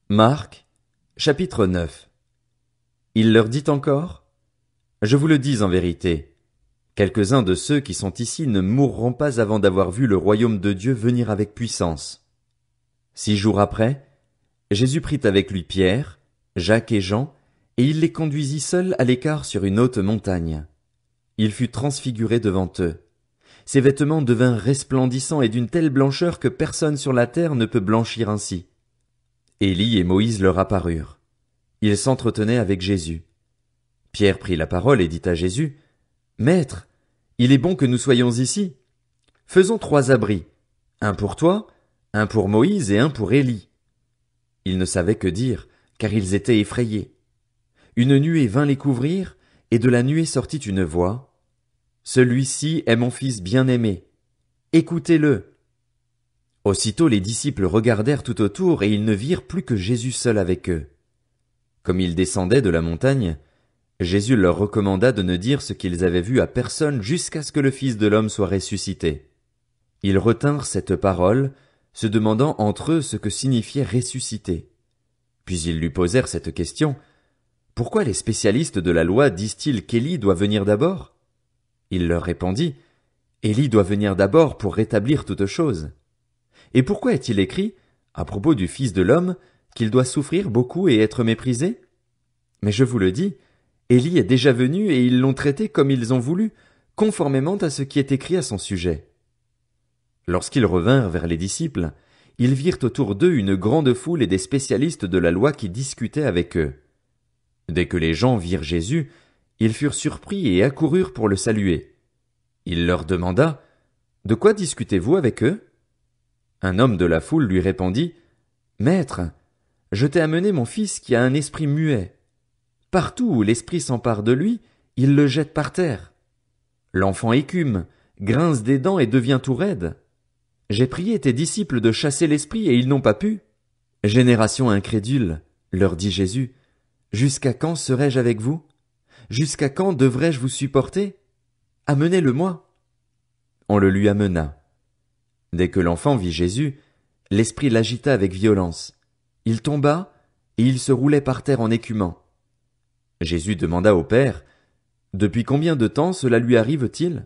Marc, chapitre 9. Il leur dit encore: Je vous le dis en vérité, quelques-uns de ceux qui sont ici ne mourront pas avant d'avoir vu le royaume de Dieu venir avec puissance. 6 jours après, Jésus prit avec lui Pierre, Jacques et Jean, et il les conduisit seuls à l'écart sur une haute montagne. Il fut transfiguré devant eux. Ses vêtements devinrent resplendissants et d'une telle blancheur que personne sur la terre ne peut blanchir ainsi. Élie et Moïse leur apparurent. Ils s'entretenaient avec Jésus. Pierre prit la parole et dit à Jésus: Maître, il est bon que nous soyons ici. Faisons 3 abris, un pour toi, un pour Moïse et un pour Élie. Ils ne savaient que dire, car ils étaient effrayés. Une nuée vint les couvrir, et de la nuée sortit une voix: Celui-ci est mon fils bien-aimé. Écoutez-le. Aussitôt les disciples regardèrent tout autour, et ils ne virent plus que Jésus seul avec eux. Comme ils descendaient de la montagne, Jésus leur recommanda de ne dire ce qu'ils avaient vu à personne jusqu'à ce que le Fils de l'homme soit ressuscité. Ils retinrent cette parole, se demandant entre eux ce que signifiait ressusciter. Puis ils lui posèrent cette question: Pourquoi les spécialistes de la loi disent-ils qu'Élie doit venir d'abord? Il leur répondit: Élie doit venir d'abord pour rétablir toutes choses. Et pourquoi est-il écrit, à propos du Fils de l'homme, qu'il doit souffrir beaucoup et être méprisé? Mais je vous le dis, Élie est déjà venu et ils l'ont traité comme ils ont voulu, conformément à ce qui est écrit à son sujet. Lorsqu'ils revinrent vers les disciples, ils virent autour d'eux une grande foule et des spécialistes de la loi qui discutaient avec eux. Dès que les gens virent Jésus, ils furent surpris et accoururent pour le saluer. Il leur demanda: De quoi discutez-vous avec eux? Un homme de la foule lui répondit: Maître, je t'ai amené mon fils qui a un esprit muet. Partout où l'esprit s'empare de lui, il le jette par terre. L'enfant écume, grince des dents et devient tout raide. J'ai prié tes disciples de chasser l'esprit et ils n'ont pas pu. Génération incrédule, leur dit Jésus, jusqu'à quand serai-je avec vous? Jusqu'à quand devrais-je vous supporter? Amenez-le-moi. On le lui amena. Dès que l'enfant vit Jésus, l'esprit l'agita avec violence. Il tomba, et il se roulait par terre en écumant. Jésus demanda au Père: Depuis combien de temps cela lui arrive-t-il?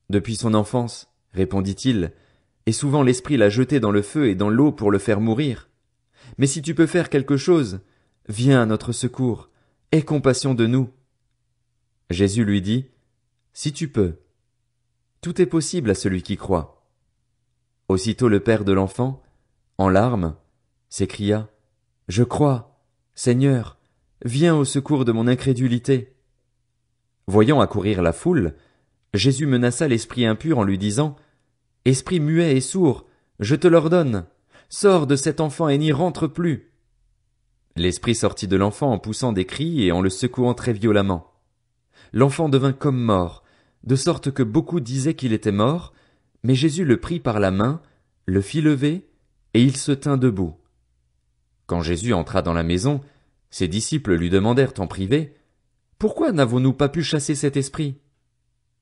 Depuis son enfance, répondit-il, et souvent l'esprit l'a jeté dans le feu et dans l'eau pour le faire mourir. Mais si tu peux faire quelque chose, viens à notre secours, aie compassion de nous. Jésus lui dit: Si tu peux. Tout est possible à celui qui croit. Aussitôt le père de l'enfant, en larmes, s'écria: Je crois, Seigneur, viens au secours de mon incrédulité. Voyant accourir la foule, Jésus menaça l'esprit impur en lui disant: Esprit muet et sourd, je te l'ordonne, sors de cet enfant et n'y rentre plus. L'esprit sortit de l'enfant en poussant des cris et en le secouant très violemment. L'enfant devint comme mort, de sorte que beaucoup disaient qu'il était mort, mais Jésus le prit par la main, le fit lever, et il se tint debout. Quand Jésus entra dans la maison, ses disciples lui demandèrent en privé: Pourquoi n'avons-nous pas pu chasser cet esprit?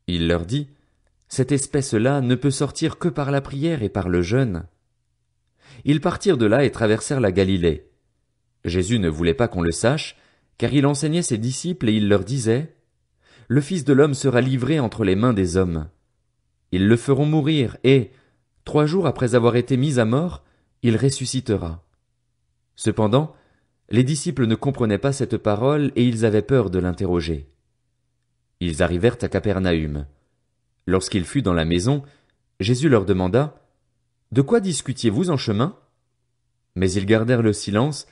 Il leur dit: Cette espèce-là ne peut sortir que par la prière et par le jeûne. Ils partirent de là et traversèrent la Galilée. Jésus ne voulait pas qu'on le sache, car il enseignait ses disciples et il leur disait: Le Fils de l'homme sera livré entre les mains des hommes. Ils le feront mourir et, 3 jours après avoir été mis à mort, il ressuscitera. Cependant, les disciples ne comprenaient pas cette parole et ils avaient peur de l'interroger. Ils arrivèrent à Capernaüm. Lorsqu'il fut dans la maison, Jésus leur demanda: De quoi discutiez-vous en chemin? Mais ils gardèrent le silence,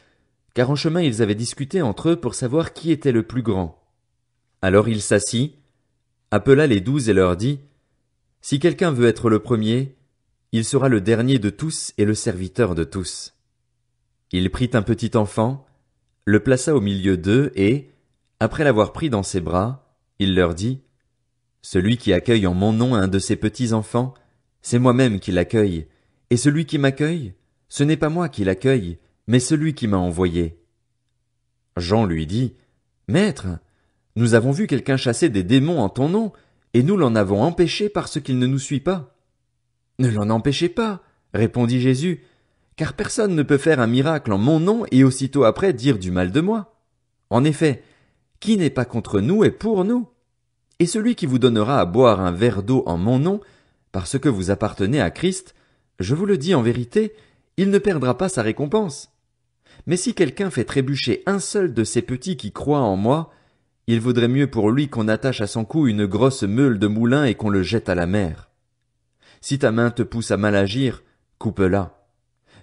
car en chemin ils avaient discuté entre eux pour savoir qui était le plus grand. Alors il s'assit, appela les 12 et leur dit: Si quelqu'un veut être le premier, il sera le dernier de tous et le serviteur de tous. Il prit un petit enfant, le plaça au milieu d'eux et, après l'avoir pris dans ses bras, il leur dit: Celui qui accueille en mon nom un de ces petits enfants, c'est moi-même qui l'accueille, et celui qui m'accueille, ce n'est pas moi qui l'accueille, mais celui qui m'a envoyé. Jean lui dit: Maître, nous avons vu quelqu'un chasser des démons en ton nom, et nous l'en avons empêché parce qu'il ne nous suit pas. Ne l'en empêchez pas, répondit Jésus, Car personne ne peut faire un miracle en mon nom et aussitôt après dire du mal de moi. En effet, qui n'est pas contre nous est pour nous. Et celui qui vous donnera à boire un verre d'eau en mon nom, parce que vous appartenez à Christ, je vous le dis en vérité, il ne perdra pas sa récompense. Mais si quelqu'un fait trébucher un seul de ces petits qui croient en moi, il vaudrait mieux pour lui qu'on attache à son cou une grosse meule de moulin et qu'on le jette à la mer. Si ta main te pousse à mal agir, coupe-la.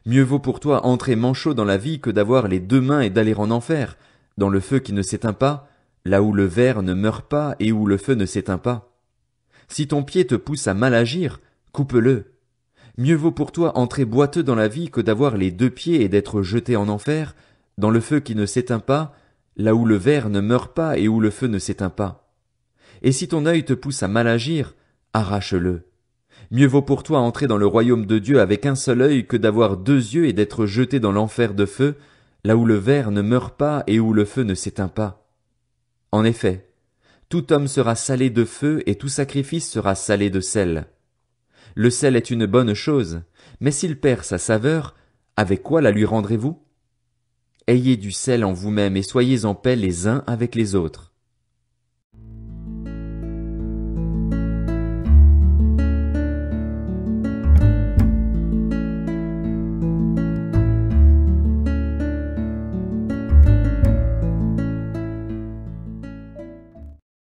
Mieux vaut pour toi entrer manchot dans la vie que d'avoir les deux mains et d'aller en enfer, dans le feu qui ne s'éteint pas, là où le ver ne meurt pas et où le feu ne s'éteint pas. Si ton pied te pousse à mal agir, coupe-le. Mieux vaut pour toi entrer boiteux dans la vie que d'avoir les deux pieds et d'être jeté en enfer, dans le feu qui ne s'éteint pas, là où le ver ne meurt pas et où le feu ne s'éteint pas. Et si ton œil te pousse à mal agir, arrache-le. Mieux vaut pour toi entrer dans le royaume de Dieu avec un seul œil que d'avoir deux yeux et d'être jeté dans l'enfer de feu, là où le ver ne meurt pas et où le feu ne s'éteint pas. En effet, tout homme sera salé de feu et tout sacrifice sera salé de sel. Le sel est une bonne chose, mais s'il perd sa saveur, avec quoi la lui rendrez-vous? Ayez du sel en vous-même et soyez en paix les uns avec les autres.